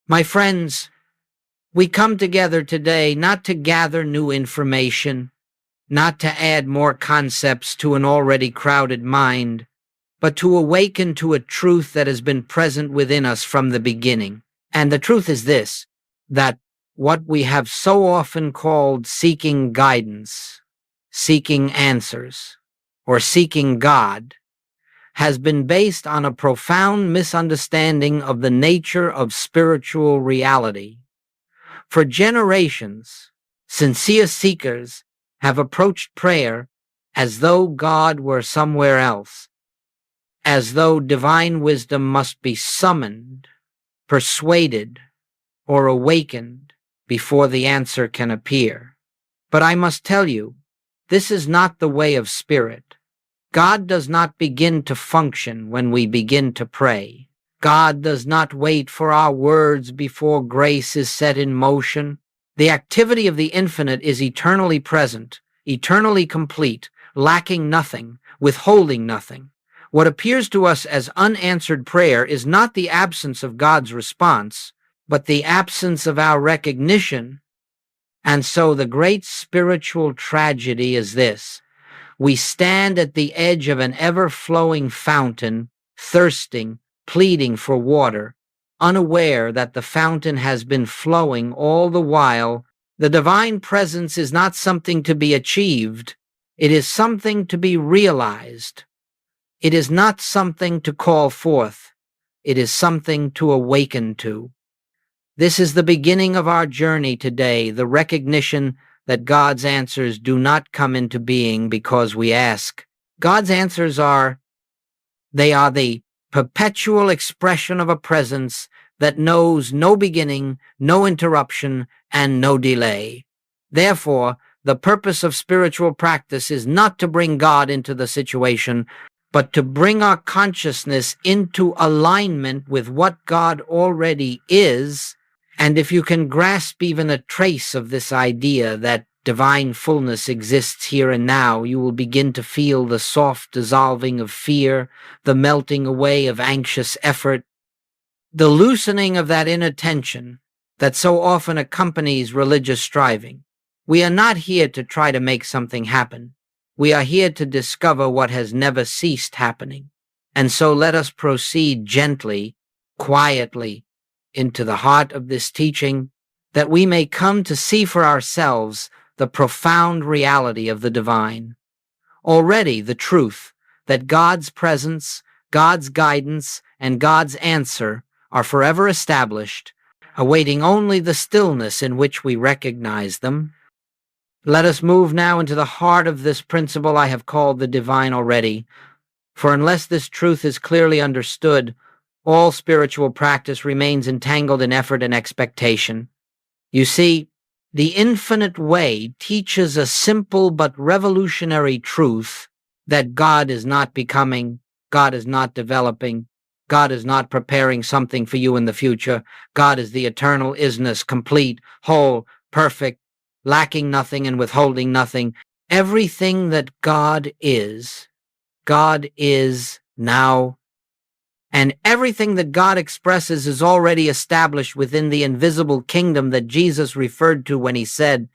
My friends, we come together today not to gather new information, not to add more concepts to an already crowded mind, but to awaken to a truth that has been present within us from the beginning. And the truth is this, that what we have so often called seeking guidance, seeking answers, or seeking God, has been based on a profound misunderstanding of the nature of spiritual reality. For generations, sincere seekers have approached prayer as though God were somewhere else, as though divine wisdom must be summoned, persuaded, or awakened before the answer can appear. But I must tell you, this is not the way of spirit. God does not begin to function when we begin to pray. God does not wait for our words before grace is set in motion. The activity of the infinite is eternally present, eternally complete, lacking nothing, withholding nothing. What appears to us as unanswered prayer is not the absence of God's response, but the absence of our recognition. And so the great spiritual tragedy is this. We stand at the edge of an ever-flowing fountain, thirsting, pleading for water, unaware that the fountain has been flowing all the while. The divine presence is not something to be achieved. It is something to be realized. It is not something to call forth. It is something to awaken to. This is the beginning of our journey today, the recognition that God's answers do not come into being because we ask. God's answers are the perpetual expression of a presence that knows no beginning, no interruption, and no delay. Therefore, the purpose of spiritual practice is not to bring God into the situation, but to bring our consciousness into alignment with what God already is. And if you can grasp even a trace of this idea that divine fullness exists here and now, you will begin to feel the soft dissolving of fear, the melting away of anxious effort, the loosening of that inner tension that so often accompanies religious striving. We are not here to try to make something happen. We are here to discover what has never ceased happening. And so let us proceed gently, quietly, into the heart of this teaching, that we may come to see for ourselves the profound reality of the divine. Already the truth that God's presence, God's guidance, and God's answer are forever established, awaiting only the stillness in which we recognize them. Let us move now into the heart of this principle I have called the divine already, for unless this truth is clearly understood, all spiritual practice remains entangled in effort and expectation. You see, the infinite way teaches a simple but revolutionary truth that God is not becoming, God is not developing, God is not preparing something for you in the future. God is the eternal isness, complete, whole, perfect, lacking nothing and withholding nothing. Everything that God is now. And everything that God expresses is already established within the invisible kingdom that Jesus referred to when he said,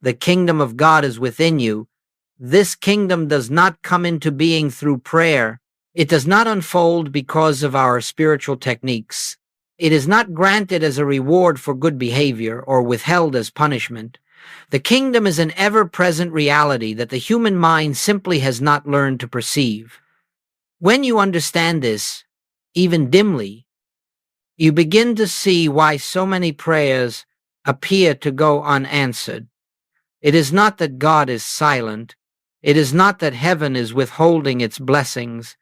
"The kingdom of God is within you." This kingdom does not come into being through prayer. It does not unfold because of our spiritual techniques. It is not granted as a reward for good behavior or withheld as punishment. The kingdom is an ever-present reality that the human mind simply has not learned to perceive. When you understand this, even dimly, you begin to see why so many prayers appear to go unanswered. It is not that God is silent. It is not that heaven is withholding its blessings.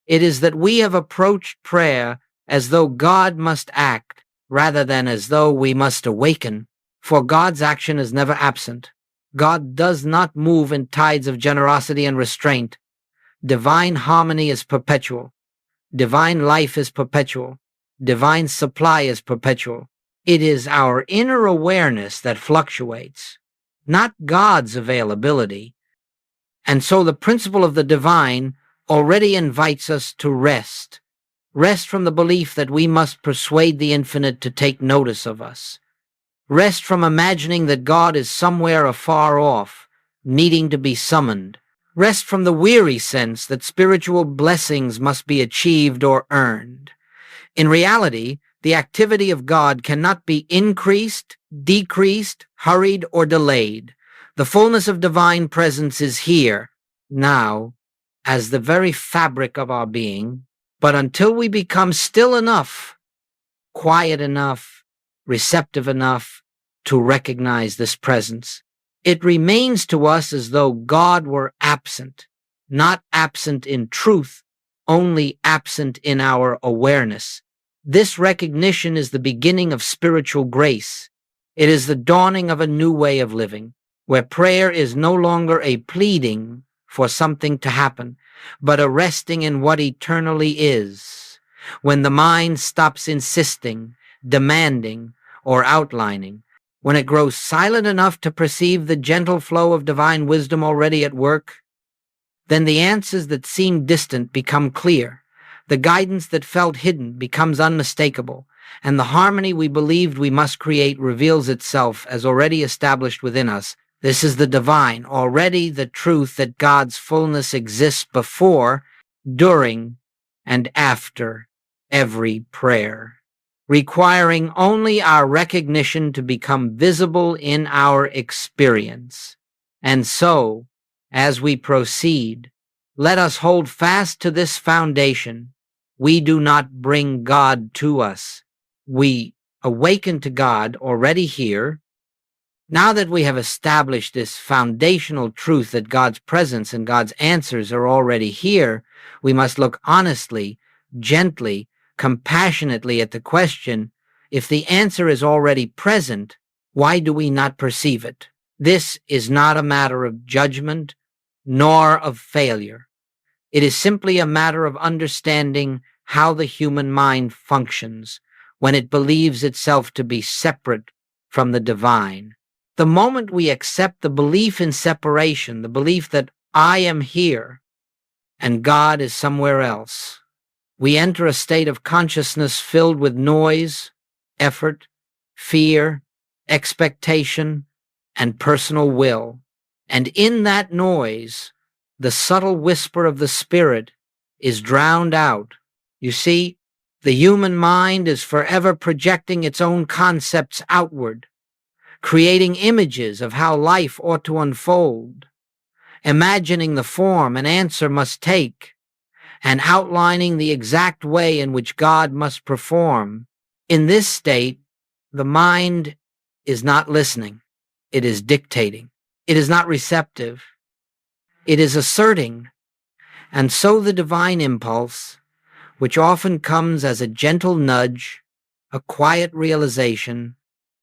It is that we have approached prayer as though God must act rather than as though we must awaken. For God's action is never absent. God does not move in tides of generosity and restraint. Divine harmony is perpetual. Divine life is perpetual. Divine supply is perpetual. It is our inner awareness that fluctuates, not God's availability. And so the principle of the divine already invites us to rest, Rest from the belief that we must persuade the infinite to take notice of us. Rest from imagining that God is somewhere afar off, needing to be summoned. Rest from the weary sense that spiritual blessings must be achieved or earned. In reality, the activity of God cannot be increased, decreased, hurried, or delayed. The fullness of divine presence is here, now, as the very fabric of our being. But until we become still enough, quiet enough, receptive enough to recognize this presence, it remains to us as though God were absent, not absent in truth, only absent in our awareness. This recognition is the beginning of spiritual grace. It is the dawning of a new way of living, where prayer is no longer a pleading for something to happen, but a resting in what eternally is. When the mind stops insisting, demanding, or outlining, when it grows silent enough to perceive the gentle flow of divine wisdom already at work, then the answers that seemed distant become clear. The guidance that felt hidden becomes unmistakable, and the harmony we believed we must create reveals itself as already established within us. This is the divine, already the truth that God's fullness exists before, during, and after every prayer, requiring only our recognition to become visible in our experience. And so, as we proceed, let us hold fast to this foundation. We do not bring God to us. We awaken to God already here. Now that we have established this foundational truth that God's presence and God's answers are already here, we must look honestly, gently, compassionately at the question, if the answer is already present, why do we not perceive it? This is not a matter of judgment, nor of failure. It is simply a matter of understanding how the human mind functions when it believes itself to be separate from the divine. The moment we accept the belief in separation, the belief that I am here and God is somewhere else, we enter a state of consciousness filled with noise, effort, fear, expectation, and personal will. And in that noise, the subtle whisper of the Spirit is drowned out. You see, the human mind is forever projecting its own concepts outward, creating images of how life ought to unfold, imagining the form an answer must take, and outlining the exact way in which God must perform. In this state, the mind is not listening. It is dictating. It is not receptive. It is asserting. And so the divine impulse, which often comes as a gentle nudge, a quiet realization,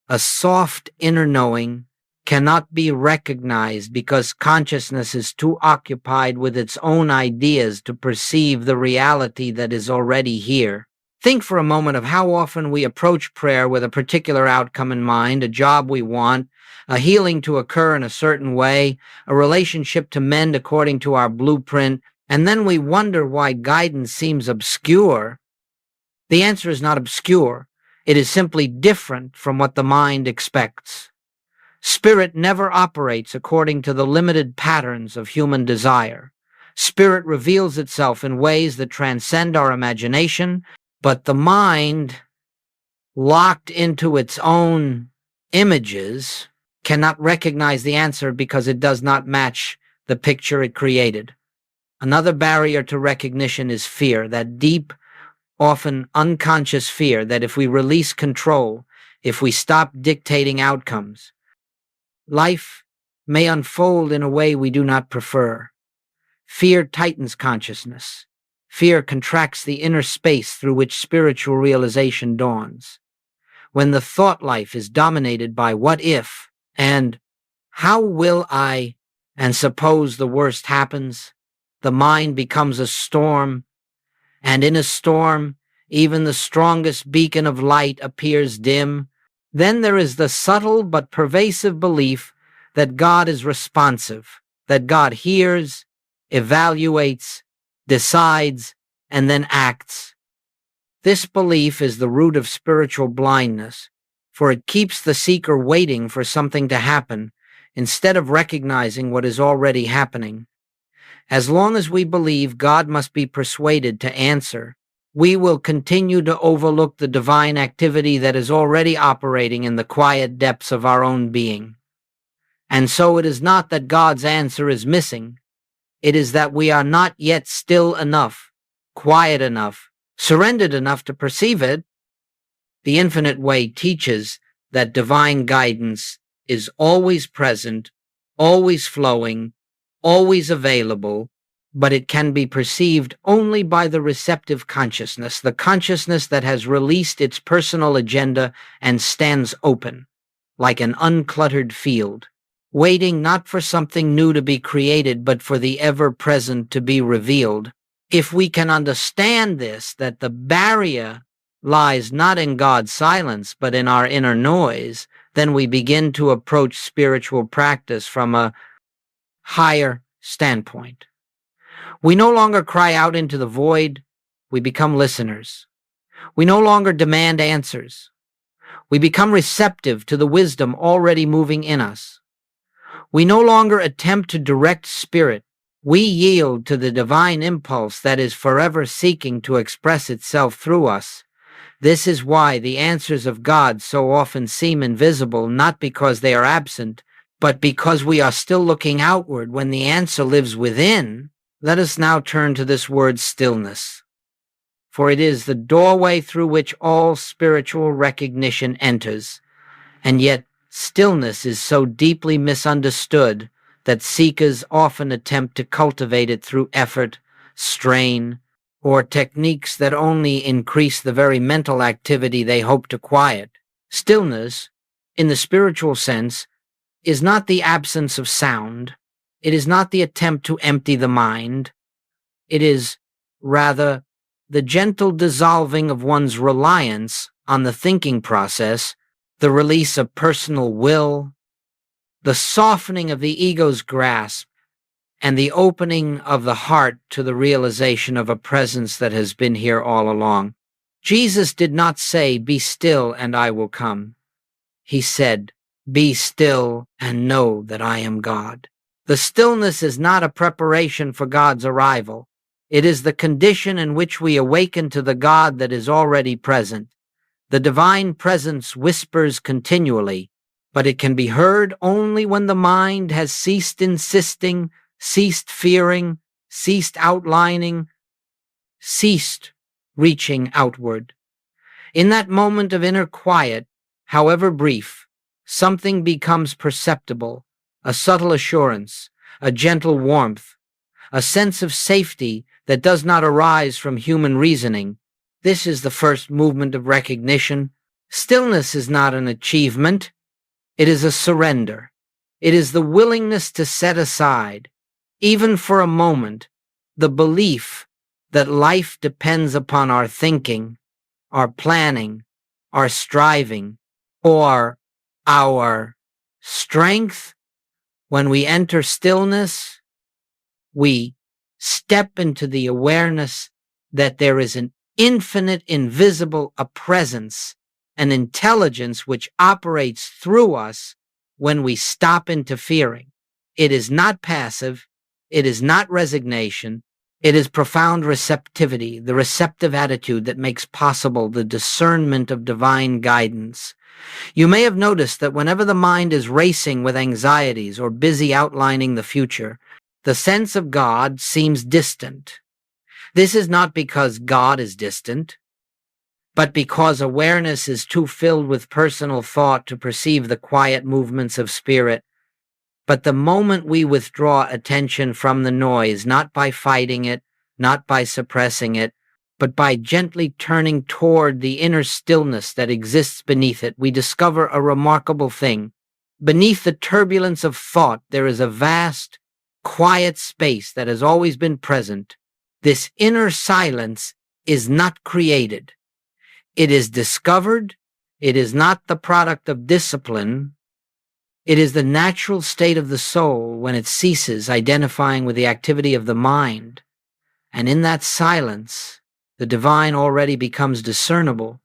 a soft inner knowing, cannot be recognized because consciousness is too occupied with its own ideas to perceive the reality that is already here. Think for a moment of how often we approach prayer with a particular outcome in mind, a job we want, a healing to occur in a certain way, a relationship to mend according to our blueprint, and then we wonder why guidance seems obscure. The answer is not obscure. It is simply different from what the mind expects. Spirit never operates according to the limited patterns of human desire. Spirit reveals itself in ways that transcend our imagination, but the mind, locked into its own images, cannot recognize the answer because it does not match the picture it created. Another barrier to recognition is fear, that deep, often unconscious fear that if we release control, if we stop dictating outcomes, life may unfold in a way we do not prefer. Fear tightens consciousness. Fear contracts the inner space through which spiritual realization dawns. When the thought life is dominated by what if and how will I, and suppose the worst happens, the mind becomes a storm, and in a storm, even the strongest beacon of light appears dim. Then there is the subtle but pervasive belief that God is responsive, that God hears, evaluates, decides, and then acts. This belief is the root of spiritual blindness, for it keeps the seeker waiting for something to happen instead of recognizing what is already happening. As long as we believe God must be persuaded to answer, we will continue to overlook the divine activity that is already operating in the quiet depths of our own being. And so it is not that God's answer is missing. It is that we are not yet still enough, quiet enough, surrendered enough to perceive it. The Infinite Way teaches that divine guidance is always present, always flowing, always available, but it can be perceived only by the receptive consciousness, the consciousness that has released its personal agenda and stands open, like an uncluttered field, waiting not for something new to be created, but for the ever-present to be revealed. If we can understand this, that the barrier lies not in God's silence, but in our inner noise, then we begin to approach spiritual practice from a higher standpoint. We no longer cry out into the void, we become listeners. We no longer demand answers. We become receptive to the wisdom already moving in us. We no longer attempt to direct spirit. We yield to the divine impulse that is forever seeking to express itself through us. This is why the answers of God so often seem invisible, not because they are absent, but because we are still looking outward when the answer lives within. Let us now turn to this word stillness, for it is the doorway through which all spiritual recognition enters, and yet stillness is so deeply misunderstood that seekers often attempt to cultivate it through effort, strain, or techniques that only increase the very mental activity they hope to quiet. Stillness, in the spiritual sense, is not the absence of sound. It is not the attempt to empty the mind. It is, rather, the gentle dissolving of one's reliance on the thinking process, the release of personal will, the softening of the ego's grasp, and the opening of the heart to the realization of a presence that has been here all along. Jesus did not say, "Be still and I will come." He said, "Be still and know that I am God." The stillness is not a preparation for God's arrival. It is the condition in which we awaken to the God that is already present. The divine presence whispers continually, but it can be heard only when the mind has ceased insisting, ceased fearing, ceased outlining, ceased reaching outward. In that moment of inner quiet, however brief, something becomes perceptible, a subtle assurance, a gentle warmth, a sense of safety that does not arise from human reasoning. This is the first movement of recognition. Stillness is not an achievement. It is a surrender. It is the willingness to set aside, even for a moment, the belief that life depends upon our thinking, our planning, our striving, or our strength. When we enter stillness, we step into the awareness that there is an infinite, invisible, a presence, an intelligence which operates through us when we stop interfering. It is not passive. It is not resignation. It is profound receptivity, the receptive attitude that makes possible the discernment of divine guidance. You may have noticed that whenever the mind is racing with anxieties or busy outlining the future, the sense of God seems distant. This is not because God is distant, but because awareness is too filled with personal thought to perceive the quiet movements of spirit. But the moment we withdraw attention from the noise, not by fighting it, not by suppressing it, but by gently turning toward the inner stillness that exists beneath it, we discover a remarkable thing. Beneath the turbulence of thought, there is a vast, quiet space that has always been present. This inner silence is not created. It is discovered. It is not the product of discipline. It is the natural state of the soul when it ceases identifying with the activity of the mind. And in that silence, The divine already becomes discernible.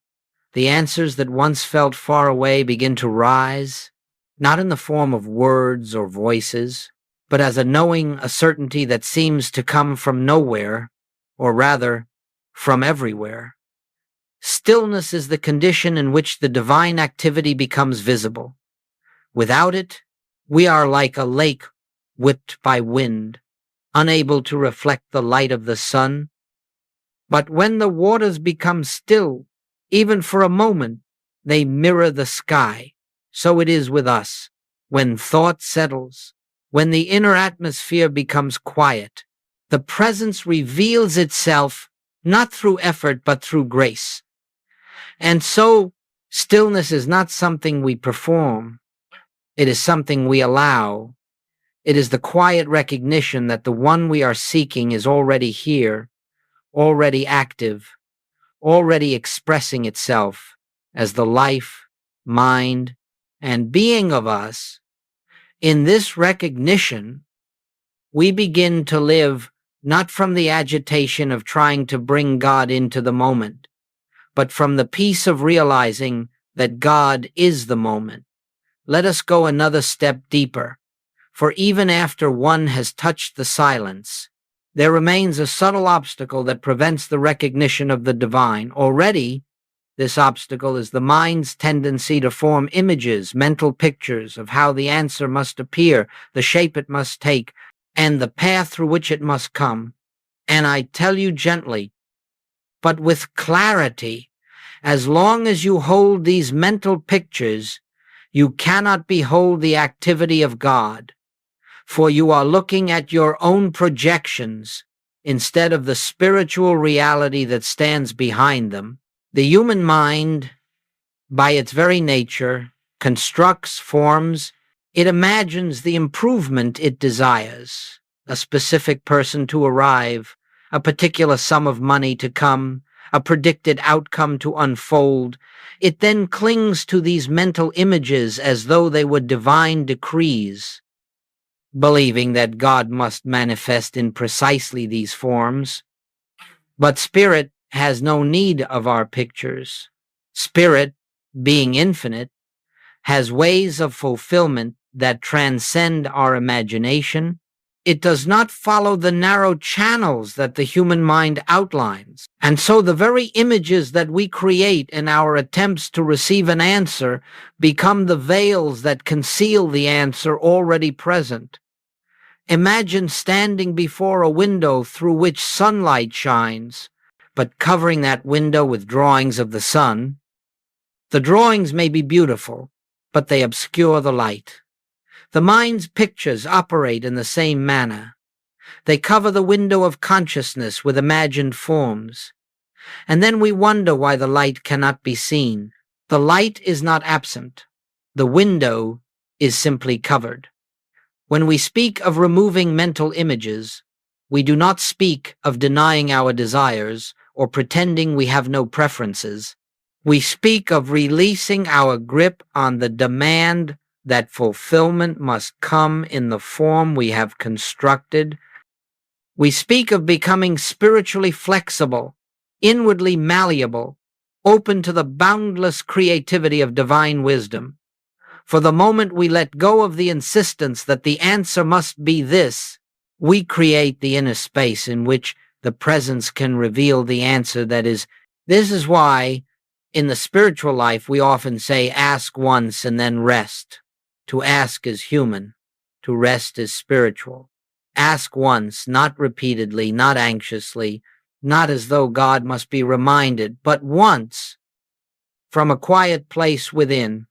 The answers that once felt far away begin to rise, not in the form of words or voices, but as a knowing, a certainty that seems to come from nowhere, or rather, from everywhere. Stillness is the condition in which the divine activity becomes visible. Without it, we are like a lake whipped by wind, unable to reflect the light of the sun. But when the waters become still, even for a moment, they mirror the sky. So it is with us. When thought settles, when the inner atmosphere becomes quiet, the presence reveals itself not through effort but through grace. And so, stillness is not something we perform. It is something we allow. It is the quiet recognition that the one we are seeking is already here, already active, already expressing itself as the life, mind, and being of us. In this recognition, we begin to live not from the agitation of trying to bring God into the moment, but from the peace of realizing that God is the moment. Let us go another step deeper, for even after one has touched the silence, there remains a subtle obstacle that prevents the recognition of the divine. Already, this obstacle is the mind's tendency to form images, mental pictures of how the answer must appear, the shape it must take, and the path through which it must come. And I tell you gently, but with clarity, as long as you hold these mental pictures, you cannot behold the activity of God, for you are looking at your own projections instead of the spiritual reality that stands behind them. The human mind, by its very nature, constructs, forms, it imagines the improvement it desires, a specific person to arrive, a particular sum of money to come, a predicted outcome to unfold. It then clings to these mental images as though they were divine decrees, believing that God must manifest in precisely these forms. But spirit has no need of our pictures. Spirit, being infinite, has ways of fulfillment that transcend our imagination. It does not follow the narrow channels that the human mind outlines. And so the very images that we create in our attempts to receive an answer become the veils that conceal the answer already present. Imagine standing before a window through which sunlight shines, but covering that window with drawings of the sun. The drawings may be beautiful, but they obscure the light. The mind's pictures operate in the same manner. They cover the window of consciousness with imagined forms. And then we wonder why the light cannot be seen. The light is not absent. The window is simply covered. When we speak of removing mental images, we do not speak of denying our desires or pretending we have no preferences. We speak of releasing our grip on the demand that fulfillment must come in the form we have constructed. We speak of becoming spiritually flexible, inwardly malleable, open to the boundless creativity of divine wisdom. For the moment we let go of the insistence that the answer must be this, we create the inner space in which the presence can reveal the answer that is. This is why, in the spiritual life, we often say, ask once and then rest. To ask is human, to rest is spiritual. Ask once, not repeatedly, not anxiously, not as though God must be reminded, but once, from a quiet place within,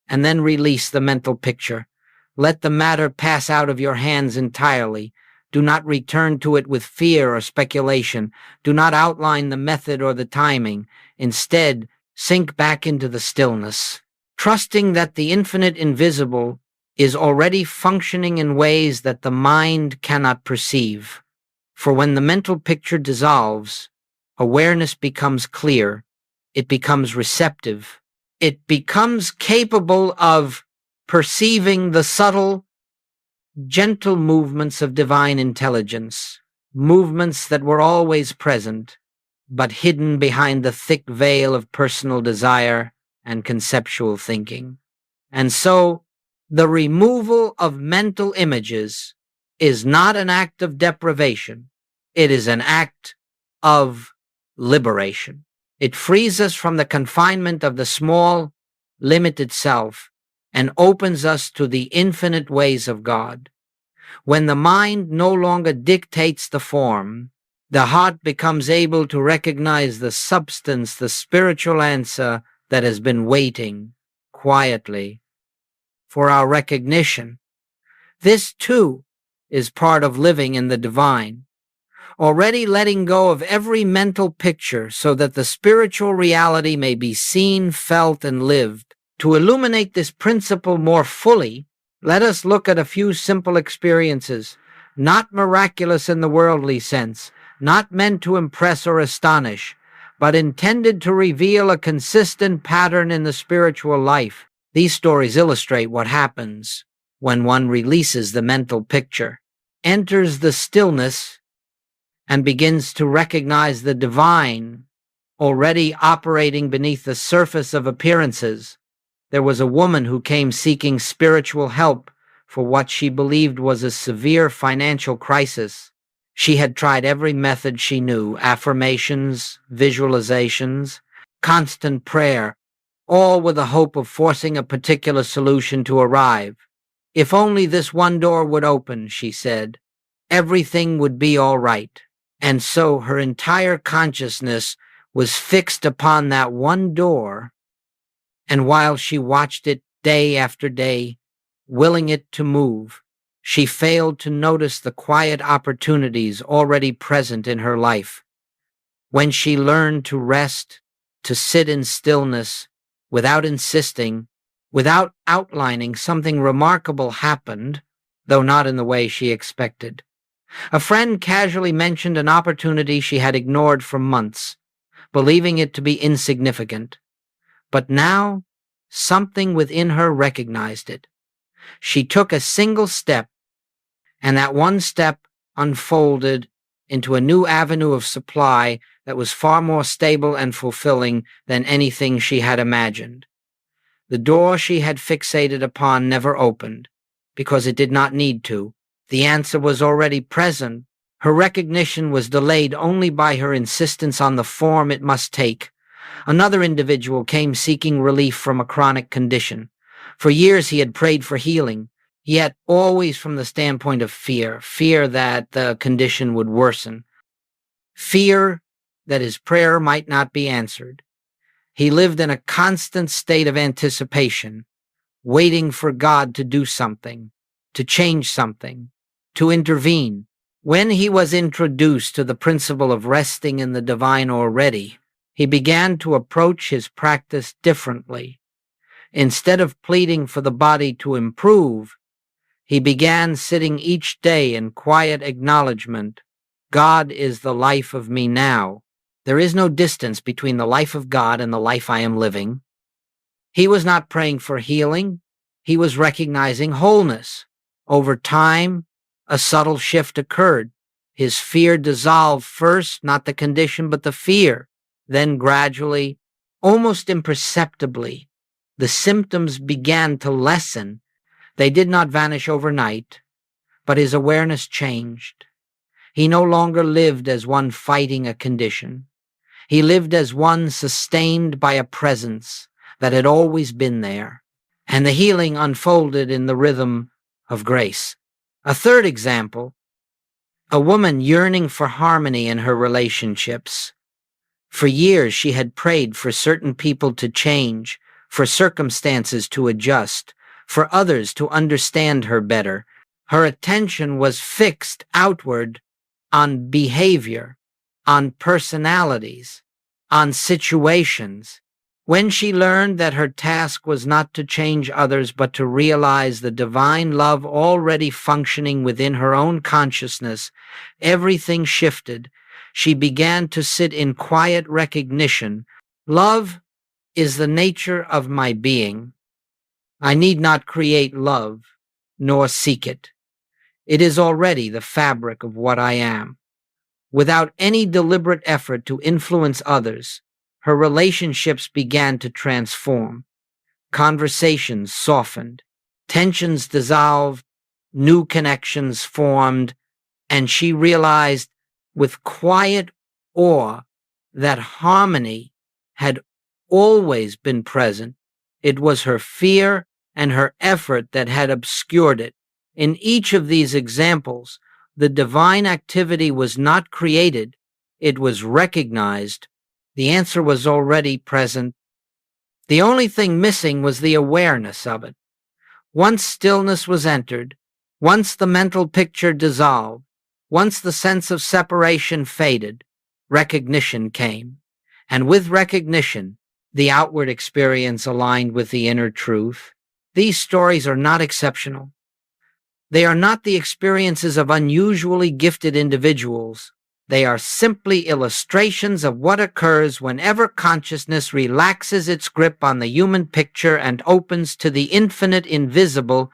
and then release the mental picture. Let the matter pass out of your hands entirely. Do not return to it with fear or speculation. Do not outline the method or the timing. Instead, sink back into the stillness, trusting that the infinite invisible is already functioning in ways that the mind cannot perceive. For when the mental picture dissolves, awareness becomes clear, it becomes receptive, it becomes capable of perceiving the subtle, gentle movements of divine intelligence, movements that were always present, but hidden behind the thick veil of personal desire and conceptual thinking. And so, the removal of mental images is not an act of deprivation. It is an act of liberation. It frees us from the confinement of the small, limited self and opens us to the infinite ways of God. When the mind no longer dictates the form, the heart becomes able to recognize the substance, the spiritual answer that has been waiting quietly for our recognition. This, too, is part of living in the divine, already letting go of every mental picture so that the spiritual reality may be seen, felt, and lived. To illuminate this principle more fully, let us look at a few simple experiences, not miraculous in the worldly sense, not meant to impress or astonish, but intended to reveal a consistent pattern in the spiritual life. These stories illustrate what happens when one releases the mental picture, enters the stillness, and begins to recognize the divine already operating beneath the surface of appearances. There was a woman who came seeking spiritual help for what she believed was a severe financial crisis. She had tried every method she knew: affirmations, visualizations, constant prayer, all with the hope of forcing a particular solution to arrive. If only this one door would open, she said, everything would be all right. And so her entire consciousness was fixed upon that one door, and while she watched it day after day, willing it to move, she failed to notice the quiet opportunities already present in her life. When she learned to rest, to sit in stillness, without insisting, without outlining, something remarkable happened, though not in the way she expected. A friend casually mentioned an opportunity she had ignored for months, believing it to be insignificant. But now, something within her recognized it. She took a single step, and that one step unfolded into a new avenue of supply that was far more stable and fulfilling than anything she had imagined. The door she had fixated upon never opened, because it did not need to. The answer was already present. Her recognition was delayed only by her insistence on the form it must take. Another individual came seeking relief from a chronic condition. For years he had prayed for healing, yet always from the standpoint of fear that the condition would worsen, fear that his prayer might not be answered. He lived in a constant state of anticipation, waiting for God to do something, to change something, to intervene. When he was introduced to the principle of resting in the divine already, he began to approach his practice differently. Instead of pleading for the body to improve, he began sitting each day in quiet acknowledgement. God is the life of me now. There is no distance between the life of God and the life I am living. He was not praying for healing. He was recognizing wholeness. Over time, a subtle shift occurred. His fear dissolved first, not the condition, but the fear. Then gradually, almost imperceptibly, the symptoms began to lessen. They did not vanish overnight, but his awareness changed. He no longer lived as one fighting a condition. He lived as one sustained by a presence that had always been there, and the healing unfolded in the rhythm of grace. A third example, a woman yearning for harmony in her relationships. For years she had prayed for certain people to change, for circumstances to adjust, for others to understand her better. Her attention was fixed outward on behavior, on personalities, on situations. When she learned that her task was not to change others but to realize the divine love already functioning within her own consciousness, everything shifted. She began to sit in quiet recognition. Love is the nature of my being. I need not create love, nor seek it. It is already the fabric of what I am. Without any deliberate effort to influence others, her relationships began to transform. Conversations softened, tensions dissolved, new connections formed, and she realized with quiet awe that harmony had always been present. It was her fear and her effort that had obscured it. In each of these examples, the divine activity was not created, it was recognized. The answer was already present. The only thing missing was the awareness of it. Once stillness was entered, once the mental picture dissolved, once the sense of separation faded, recognition came. And with recognition, the outward experience aligned with the inner truth. These stories are not exceptional. They are not the experiences of unusually gifted individuals. They are simply illustrations of what occurs whenever consciousness relaxes its grip on the human picture and opens to the infinite invisible.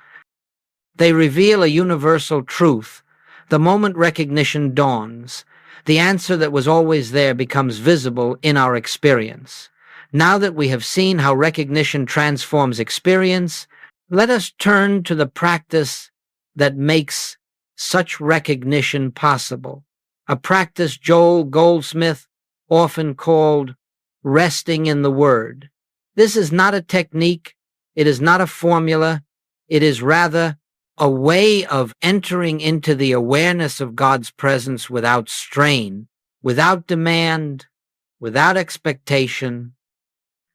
They reveal a universal truth. The moment recognition dawns, the answer that was always there becomes visible in our experience. Now that we have seen how recognition transforms experience, let us turn to the practice that makes such recognition possible. A practice Joel Goldsmith often called resting in the Word. This is not a technique, it is not a formula, it is rather a way of entering into the awareness of God's presence without strain, without demand, without expectation.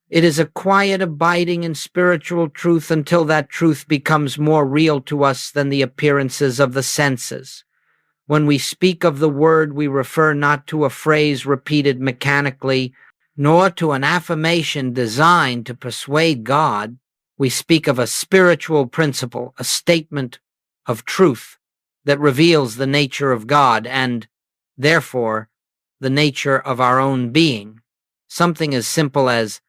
It is a quiet abiding in spiritual truth until that truth becomes more real to us than the appearances of the senses. When we speak of the Word, we refer not to a phrase repeated mechanically, nor to an affirmation designed to persuade God. We speak of a spiritual principle, a statement of truth that reveals the nature of God and, therefore, the nature of our own being. Something as simple as,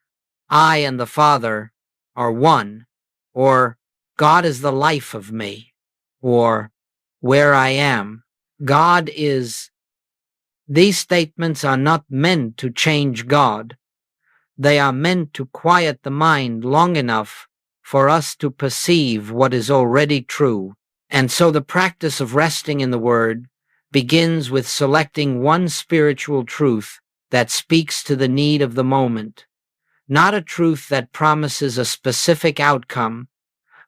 I and the Father are one, or God is the life of me, or where I am, God is. These statements are not meant to change God. They are meant to quiet the mind long enough for us to perceive what is already true. And so the practice of resting in the Word begins with selecting one spiritual truth that speaks to the need of the moment. Not a truth that promises a specific outcome,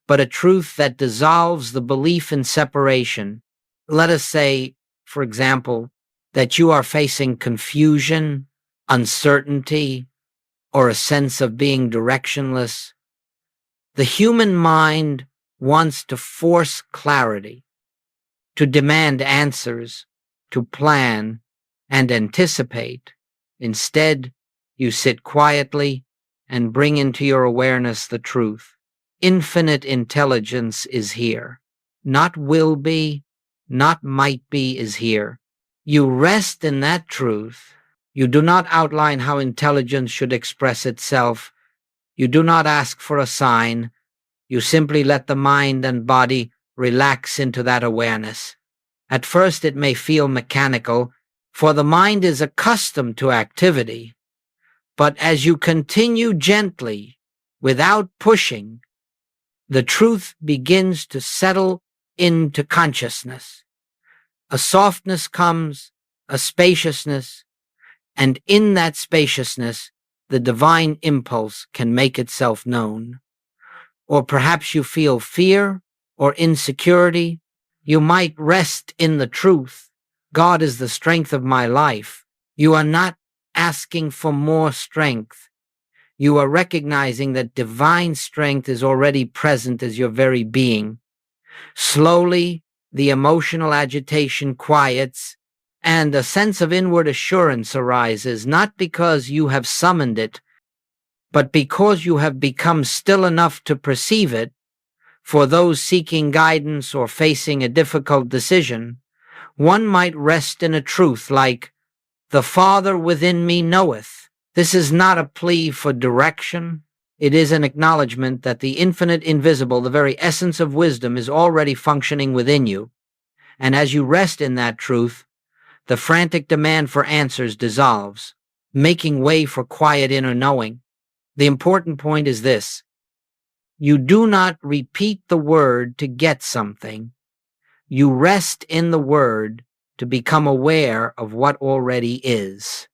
but a truth that dissolves the belief in separation. Let us say, for example, that you are facing confusion, uncertainty, or a sense of being directionless. The human mind wants to force clarity, to demand answers, to plan and anticipate. Instead, you sit quietly and bring into your awareness the truth. Infinite intelligence is here. Not will be, not might be is here. You rest in that truth. You do not outline how intelligence should express itself. You do not ask for a sign. You simply let the mind and body relax into that awareness. At first it may feel mechanical, for the mind is accustomed to activity. But as you continue gently, without pushing, the truth begins to settle into consciousness. A softness comes, a spaciousness, and in that spaciousness, the divine impulse can make itself known. Or perhaps you feel fear or insecurity. You might rest in the truth. God is the strength of my life. You are not asking for more strength. You are recognizing that divine strength is already present as your very being. Slowly, the emotional agitation quiets, and a sense of inward assurance arises, not because you have summoned it, but because you have become still enough to perceive it. For those seeking guidance or facing a difficult decision, one might rest in a truth like, the Father within me knoweth. This is not a plea for direction. It is an acknowledgement that the infinite invisible, the very essence of wisdom, is already functioning within you. And as you rest in that truth, The frantic demand for answers dissolves, making way for quiet inner knowing. The important point is this: you do not repeat the word to get something. You rest in the word to become aware of what already is.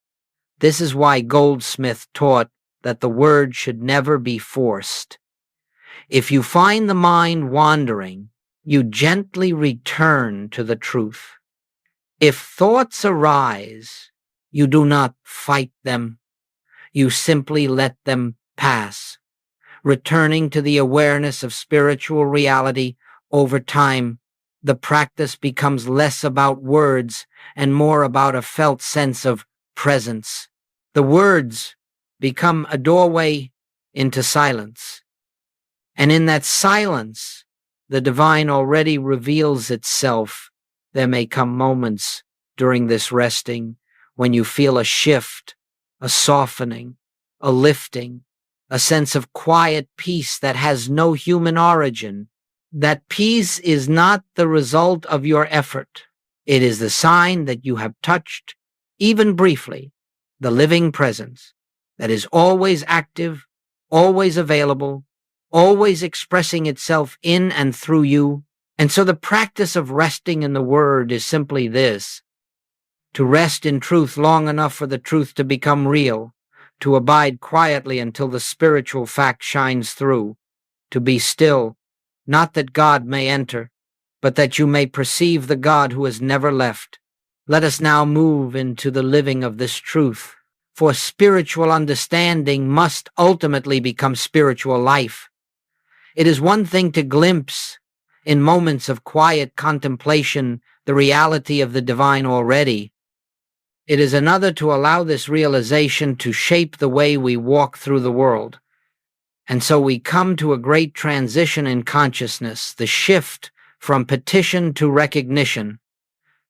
This is why Goldsmith taught that the word should never be forced. If you find the mind wandering, you gently return to the truth. If thoughts arise, you do not fight them. You simply let them pass, returning to the awareness of spiritual reality. Over time, the practice becomes less about words and more about a felt sense of presence. The words become a doorway into silence. And in that silence, the divine already reveals itself. There may come moments during this resting when you feel a shift, a softening, a lifting, a sense of quiet peace that has no human origin. That peace is not the result of your effort. It is the sign that you have touched, even briefly, the living presence that is always active, always available, always expressing itself in and through you. And so the practice of resting in the Word is simply this: to rest in truth long enough for the truth to become real, to abide quietly until the spiritual fact shines through, to be still, not that God may enter, but that you may perceive the God who has never left. Let us now move into the living of this truth, for spiritual understanding must ultimately become spiritual life. It is one thing to glimpse, in moments of quiet contemplation, the reality of the divine already. It is another to allow this realization to shape the way we walk through the world. And so we come to a great transition in consciousness, the shift from petition to recognition,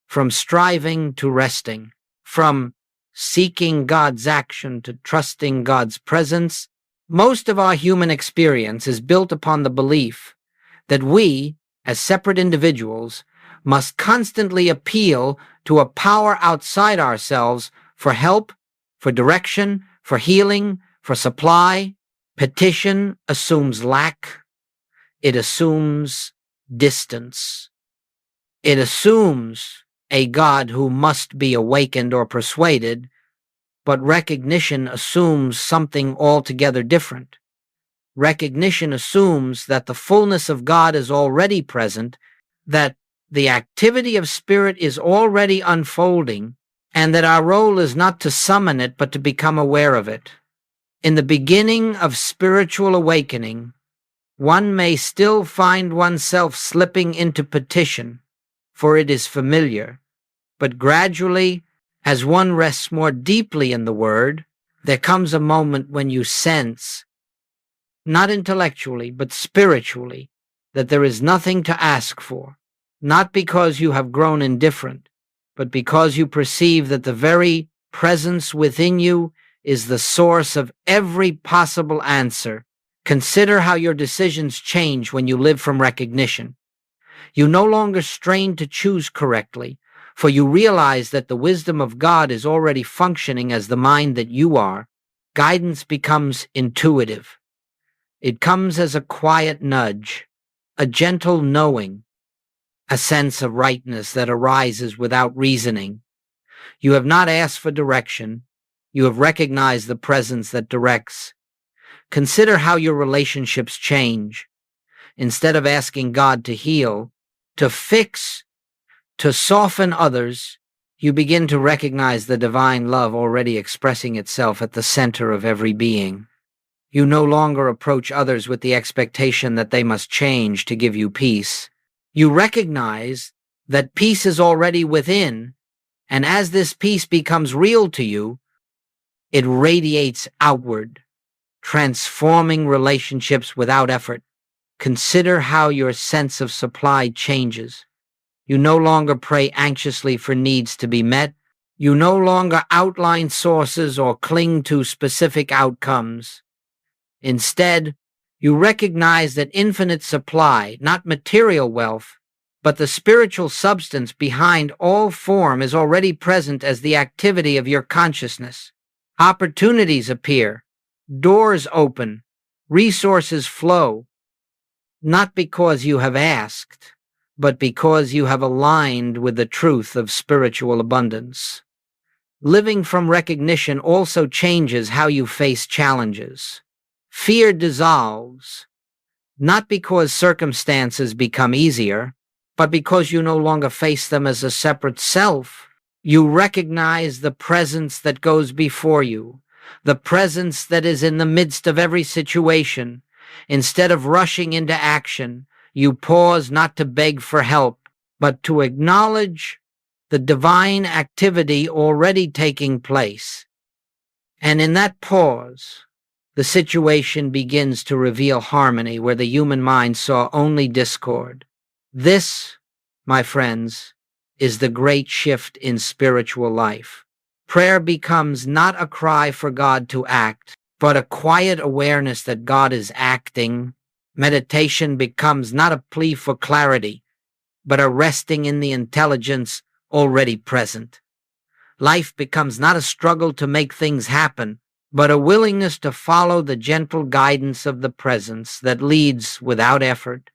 from striving to resting, from seeking God's action to trusting God's presence. Most of our human experience is built upon the belief that we, as separate individuals, must constantly appeal to a power outside ourselves for help, for direction, for healing, for supply. Petition assumes lack. It assumes distance. It assumes a God who must be awakened or persuaded, but recognition assumes something altogether different. Recognition assumes that the fullness of God is already present, that the activity of spirit is already unfolding, and that our role is not to summon it but to become aware of it. In the beginning of spiritual awakening, one may still find oneself slipping into petition, for it is familiar, but gradually, as one rests more deeply in the Word, there comes a moment when you sense, not intellectually, but spiritually, that there is nothing to ask for, not because you have grown indifferent, but because you perceive that the very presence within you is the source of every possible answer. Consider how your decisions change when you live from recognition. You no longer strain to choose correctly, for you realize that the wisdom of God is already functioning as the mind that you are. Guidance becomes intuitive. It comes as a quiet nudge, a gentle knowing, a sense of rightness that arises without reasoning. You have not asked for direction. You have recognized the presence that directs. Consider how your relationships change. Instead of asking God to heal, to fix, to soften others, you begin to recognize the divine love already expressing itself at the center of every being. You no longer approach others with the expectation that they must change to give you peace. You recognize that peace is already within, and as this peace becomes real to you, it radiates outward, transforming relationships without effort. Consider how your sense of supply changes. You no longer pray anxiously for needs to be met. You no longer outline sources or cling to specific outcomes. Instead, you recognize that infinite supply, not material wealth, But the spiritual substance behind all form is already present as the activity of your consciousness. Opportunities appear, doors open, resources flow, not because you have asked, but because you have aligned with the truth of spiritual abundance. Living from recognition also changes how you face challenges. Fear dissolves, not because circumstances become easier, but because you no longer face them as a separate self. You recognize the presence that goes before you, the presence that is in the midst of every situation. Instead of rushing into action, you pause not to beg for help, but to acknowledge the divine activity already taking place. And in that pause, the situation begins to reveal harmony where the human mind saw only discord. This, my friends, is the great shift in spiritual life. Prayer becomes not a cry for God to act, but a quiet awareness that God is acting. Meditation becomes not a plea for clarity, but a resting in the intelligence already present. Life becomes not a struggle to make things happen, but a willingness to follow the gentle guidance of the presence that leads without effort.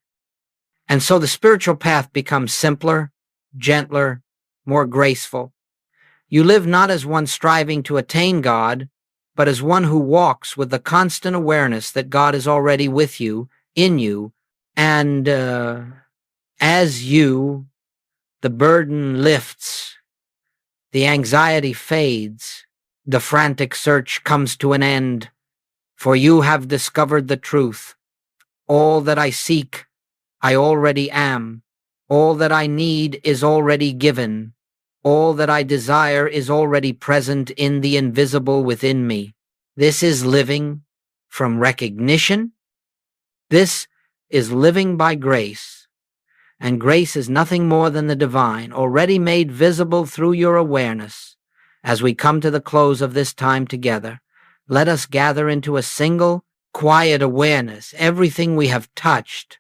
And so the spiritual path becomes simpler, gentler, more graceful. You live not as one striving to attain God, but as one who walks with the constant awareness that God is already with you, in you, and as you, the burden lifts, the anxiety fades, the frantic search comes to an end, for you have discovered the truth. All that I seek, I already am. All that I need is already given. All that I desire is already present in the invisible within me. This is living from recognition. This is living by grace. And grace is nothing more than the divine, already made visible through your awareness. As we come to the close of this time together, let us gather into a single, quiet awareness, everything we have touched,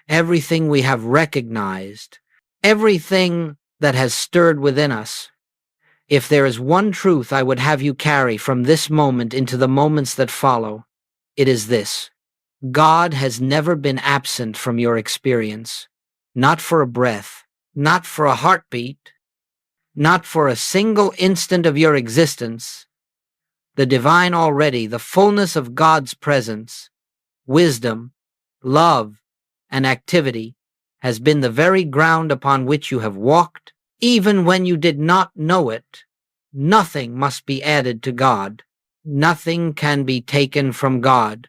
everything we have recognized, everything that has stirred within us. If there is one truth I would have you carry from this moment into the moments that follow, it is this: God has never been absent from your experience. Not for a breath, not for a heartbeat, not for a single instant of your existence. The divine already, the fullness of God's presence, wisdom, love, and activity has been the very ground upon which you have walked, even when you did not know it. Nothing must be added to God. Nothing can be taken from God.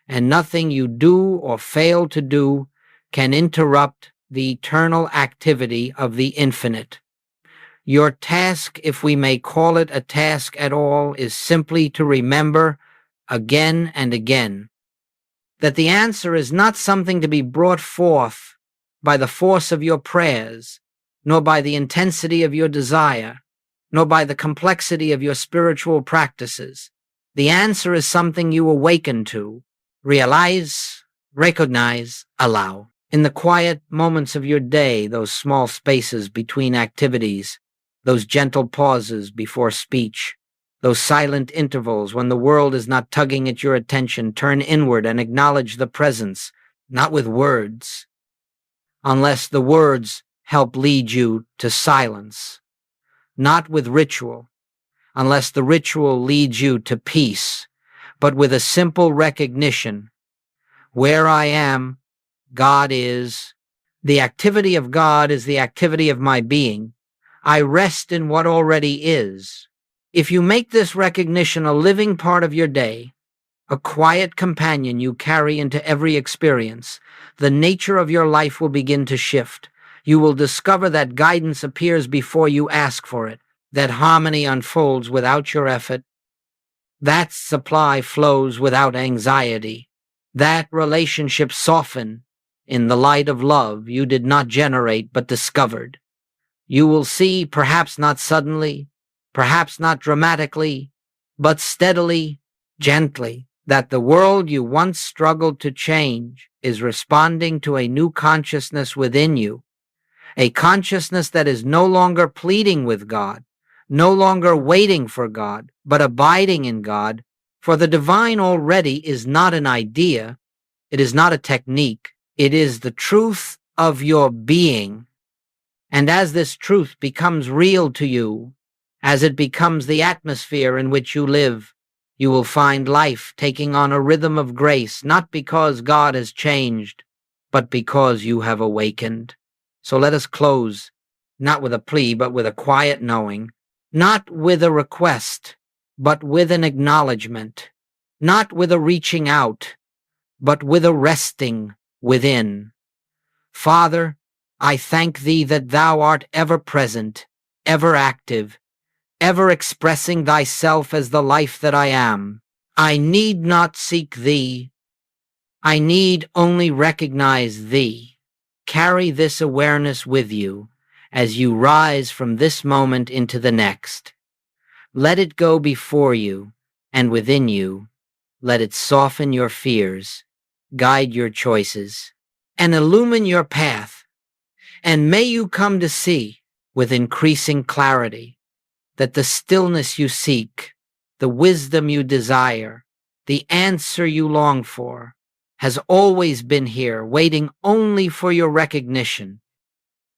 And nothing you do or fail to do can interrupt the eternal activity of the infinite. Your task, if we may call it a task at all, is simply to remember again and again that the answer is not something to be brought forth by the force of your prayers, nor by the intensity of your desire, nor by the complexity of your spiritual practices. The answer is something you awaken to, realize, recognize, allow. In the quiet moments of your day, those small spaces between activities, those gentle pauses before speech, those silent intervals when the world is not tugging at your attention, turn inward and acknowledge the presence, not with words, unless the words help lead you to silence, not with ritual, unless the ritual leads you to peace, but with a simple recognition: where I am, God is. The activity of God is the activity of my being. I rest in what already is. If you make this recognition a living part of your day, a quiet companion you carry into every experience, the nature of your life will begin to shift. You will discover that guidance appears before you ask for it, that harmony unfolds without your effort, that supply flows without anxiety, that relationships soften in the light of love you did not generate but discovered. You will see, perhaps not suddenly, perhaps not dramatically, but steadily, gently, that the world you once struggled to change is responding to a new consciousness within you. a consciousness that is no longer pleading with God, no longer waiting for God, but abiding in God, for the divine already is not an idea, it is not a technique, it is the truth of your being. And as this truth becomes real to you, as it becomes the atmosphere in which you live, you will find life taking on a rhythm of grace, not because God has changed, but because you have awakened. So let us close, not with a plea, but with a quiet knowing, not with a request, but with an acknowledgement, not with a reaching out, but with a resting within. Father, I thank thee that thou art ever present, ever active, ever expressing thyself as the life that I am. I need not seek thee. I need only recognize thee. Carry this awareness with you as you rise from this moment into the next. Let it go before you and within you. Let it soften your fears, guide your choices, and illumine your path. And may you come to see with increasing clarity that the stillness you seek, the wisdom you desire, the answer you long for, has always been here, waiting only for your recognition,